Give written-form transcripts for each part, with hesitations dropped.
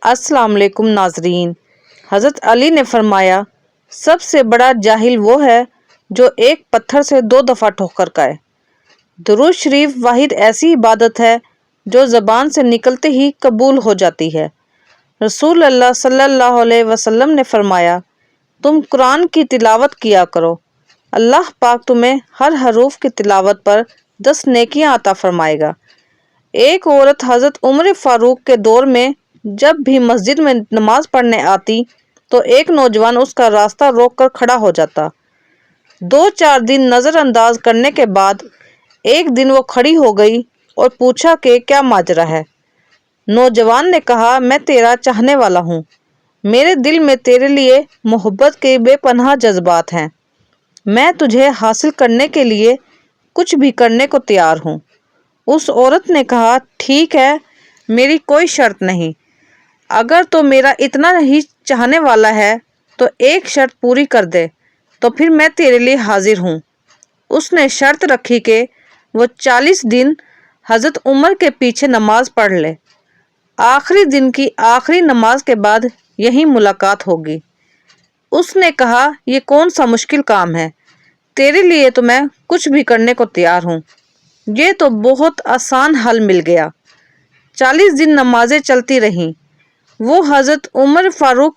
السلام علیکم ناظرین۔ حضرت علی نے فرمایا، سب سے بڑا جاہل وہ ہے جو ایک پتھر سے 2 دفعہ ٹھوکر کھائے۔ درود شریف واحد ایسی عبادت ہے جو زبان سے نکلتے ہی قبول ہو جاتی ہے۔ رسول اللہ صلی اللہ علیہ وسلم نے فرمایا، تم قرآن کی تلاوت کیا کرو، اللہ پاک تمہیں ہر حروف کی تلاوت پر 10 نیکیاں عطا فرمائے گا۔ ایک عورت حضرت عمر فاروق کے دور میں جب بھی مسجد میں نماز پڑھنے آتی تو ایک نوجوان اس کا راستہ روک کر کھڑا ہو جاتا۔ 2-4 دن نظر انداز کرنے کے بعد ایک دن وہ کھڑی ہو گئی اور پوچھا کہ کیا ماجرا ہے۔ نوجوان نے کہا، میں تیرا چاہنے والا ہوں، میرے دل میں تیرے لیے محبت کے بے پناہ جذبات ہیں، میں تجھے حاصل کرنے کے لیے کچھ بھی کرنے کو تیار ہوں۔ اس عورت نے کہا، ٹھیک ہے، میری کوئی شرط نہیں، اگر تو میرا اتنا ہی چاہنے والا ہے تو ایک شرط پوری کر دے تو پھر میں تیرے لیے حاضر ہوں۔ اس نے شرط رکھی کہ وہ 40 دن حضرت عمر کے پیچھے نماز پڑھ لے، آخری دن کی آخری نماز کے بعد یہی ملاقات ہوگی۔ اس نے کہا، یہ کون سا مشکل کام ہے، تیرے لیے تو میں کچھ بھی کرنے کو تیار ہوں۔ یہ تو بہت آسان حل مل گیا۔ 40 دن نمازیں چلتی رہیں، وہ حضرت عمر فاروق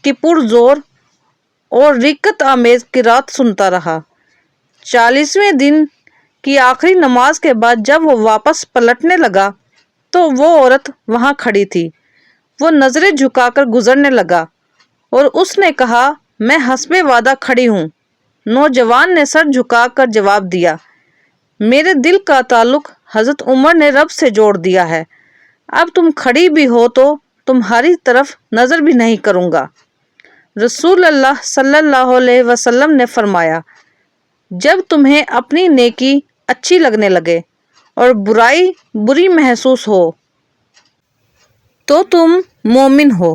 کی پرزور اور رقت آمیز قرات سنتا رہا۔ 40ویں دن کی آخری نماز کے بعد جب وہ واپس پلٹنے لگا تو وہ عورت وہاں کھڑی تھی۔ وہ نظریں جھکا کر گزرنے لگا اور اس نے کہا، میں حسب وعدہ کھڑی ہوں۔ نوجوان نے سر جھکا کر جواب دیا، میرے دل کا تعلق حضرت عمر نے رب سے جوڑ دیا ہے، اب تم کھڑی بھی ہو تو تمہاری طرف نظر بھی نہیں کروں گا۔ رسول اللہ صلی اللہ علیہ وسلم نے فرمایا، جب تمہیں اپنی نیکی اچھی لگنے لگے اور برائی بری محسوس ہو تو تم مومن ہو۔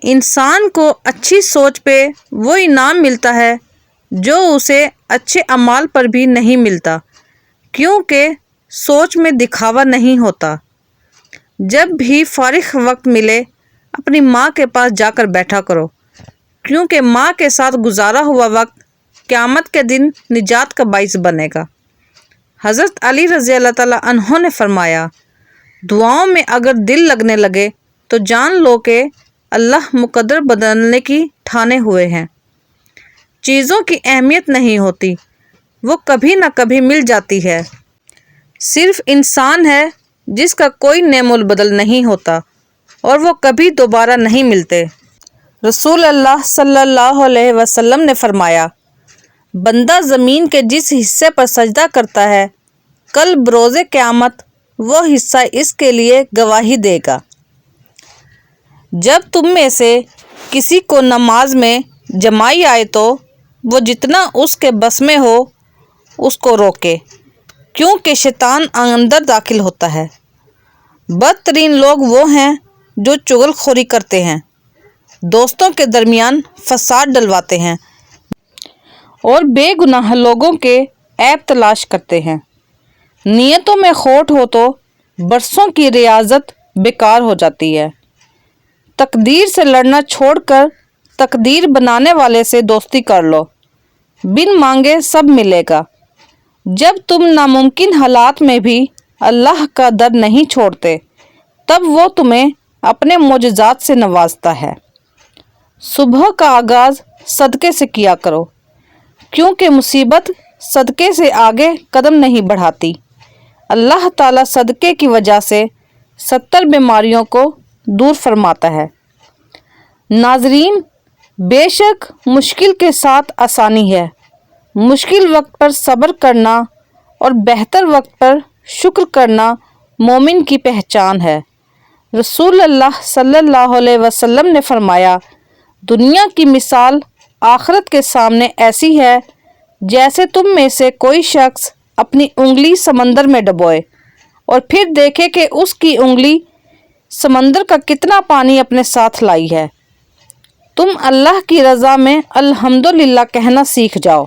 انسان کو اچھی سوچ پہ وہ انعام ملتا ہے جو اسے اچھے اعمال پر بھی نہیں ملتا، کیونکہ سوچ میں دکھاوا نہیں ہوتا۔ جب بھی فارغ وقت ملے اپنی ماں کے پاس جا کر بیٹھا کرو، کیونکہ ماں کے ساتھ گزارا ہوا وقت قیامت کے دن نجات کا باعث بنے گا۔ حضرت علی رضی اللہ تعالیٰ عنہ نے فرمایا، دعاؤں میں اگر دل لگنے لگے تو جان لو کہ اللہ مقدر بدلنے کی ٹھانے ہوئے ہیں۔ چیزوں کی اہمیت نہیں ہوتی، وہ کبھی نہ کبھی مل جاتی ہے، صرف انسان ہے جس کا کوئی نعم البدل نہیں ہوتا اور وہ کبھی دوبارہ نہیں ملتے۔ رسول اللہ صلی اللہ علیہ وسلم نے فرمایا، بندہ زمین کے جس حصے پر سجدہ کرتا ہے کل بروز قیامت وہ حصہ اس کے لیے گواہی دے گا۔ جب تم میں سے کسی کو نماز میں جمائی آئے تو وہ جتنا اس کے بس میں ہو اس کو روکے، کیونکہ شیطان اندر داخل ہوتا ہے۔ بدترین لوگ وہ ہیں جو چغل خوری کرتے ہیں، دوستوں کے درمیان فساد ڈلواتے ہیں اور بے گناہ لوگوں کے عیب تلاش کرتے ہیں۔ نیتوں میں کھوٹ ہو تو برسوں کی ریاضت بیکار ہو جاتی ہے۔ تقدیر سے لڑنا چھوڑ کر تقدیر بنانے والے سے دوستی کر لو، بن مانگے سب ملے گا۔ جب تم ناممکن حالات میں بھی اللہ کا در نہیں چھوڑتے تب وہ تمہیں اپنے معجزات سے نوازتا ہے۔ صبح کا آغاز صدقے سے کیا کرو، کیونکہ مصیبت صدقے سے آگے قدم نہیں بڑھاتی۔ اللہ تعالیٰ صدقے کی وجہ سے 70 بیماریوں کو دور فرماتا ہے۔ ناظرین، بے شک مشکل کے ساتھ آسانی ہے، مشکل وقت پر صبر کرنا اور بہتر وقت پر شکر کرنا مومن کی پہچان ہے۔ رسول اللہ صلی اللہ علیہ وسلم نے فرمایا، دنیا کی مثال آخرت کے سامنے ایسی ہے جیسے تم میں سے کوئی شخص اپنی انگلی سمندر میں ڈبوئے اور پھر دیکھے کہ اس کی انگلی سمندر کا کتنا پانی اپنے ساتھ لائی ہے۔ تم اللہ کی رضا میں الحمدللہ کہنا سیکھ جاؤ،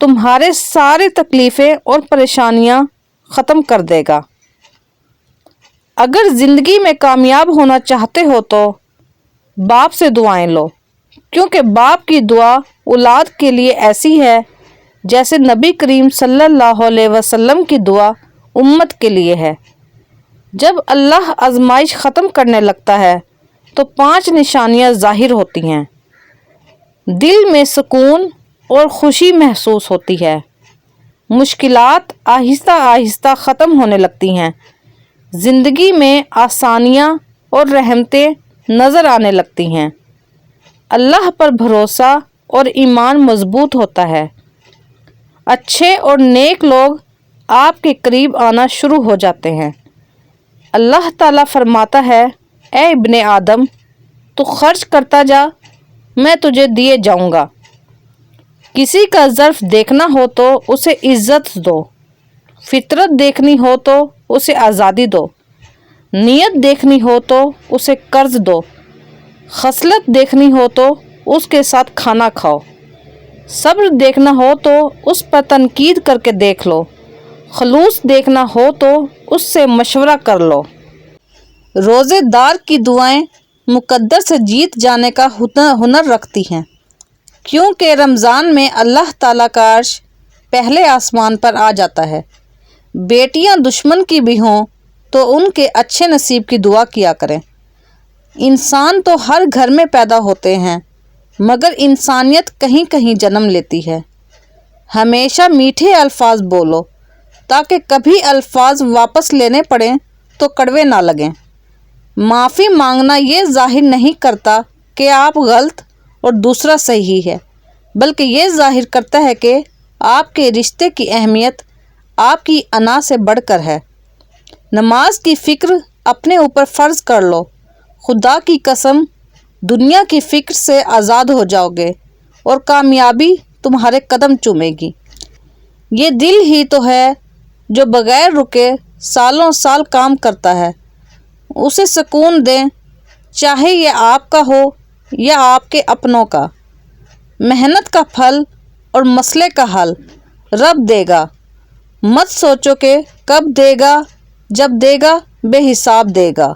تمہارے سارے تکلیفیں اور پریشانیاں ختم کر دے گا۔ اگر زندگی میں کامیاب ہونا چاہتے ہو تو باپ سے دعائیں لو، کیونکہ باپ کی دعا اولاد کے لیے ایسی ہے جیسے نبی کریم صلی اللہ علیہ وسلم کی دعا امت کے لیے ہے۔ جب اللہ آزمائش ختم کرنے لگتا ہے تو 5 نشانیاں ظاہر ہوتی ہیں۔ دل میں سکون اور خوشی محسوس ہوتی ہے، مشکلات آہستہ آہستہ ختم ہونے لگتی ہیں، زندگی میں آسانیاں اور رحمتیں نظر آنے لگتی ہیں، اللہ پر بھروسہ اور ایمان مضبوط ہوتا ہے، اچھے اور نیک لوگ آپ کے قریب آنا شروع ہو جاتے ہیں۔ اللہ تعالیٰ فرماتا ہے، اے ابن آدم، تو خرچ کرتا جا، میں تجھے دیے جاؤں گا۔ کسی کا ظرف دیکھنا ہو تو اسے عزت دو، فطرت دیکھنی ہو تو اسے آزادی دو، نیت دیکھنی ہو تو اسے قرض دو، خصلت دیکھنی ہو تو اس کے ساتھ کھانا کھاؤ، صبر دیکھنا ہو تو اس پر تنقید کر کے دیکھ لو، خلوص دیکھنا ہو تو اس سے مشورہ کر لو۔ روزے دار کی دعائیں مقدر سے جیت جانے کا ہنر رکھتی ہیں، کیونکہ رمضان میں اللہ تعالیٰ کا عرش پہلے آسمان پر آ جاتا ہے۔ بیٹیاں دشمن کی بھی ہوں تو ان کے اچھے نصیب کی دعا کیا کریں۔ انسان تو ہر گھر میں پیدا ہوتے ہیں، مگر انسانیت کہیں کہیں جنم لیتی ہے۔ ہمیشہ میٹھے الفاظ بولو تاکہ کبھی الفاظ واپس لینے پڑیں تو کڑوے نہ لگیں۔ معافی مانگنا یہ ظاہر نہیں کرتا کہ آپ غلط اور دوسرا صحیح ہے، بلکہ یہ ظاہر کرتا ہے کہ آپ کے رشتے کی اہمیت آپ کی انا سے بڑھ کر ہے۔ نماز کی فکر اپنے اوپر فرض کر لو، خدا کی قسم دنیا کی فکر سے آزاد ہو جاؤ گے اور کامیابی تمہارے قدم چومے گی۔ یہ دل ہی تو ہے جو بغیر رکے سالوں سال کام کرتا ہے، اسے سکون دیں، چاہے یہ آپ کا ہو یا آپ کے اپنوں کا۔ محنت کا پھل اور مسئلے کا حل رب دے گا، مت سوچو کہ کب دے گا، جب دے گا بے حساب دے گا۔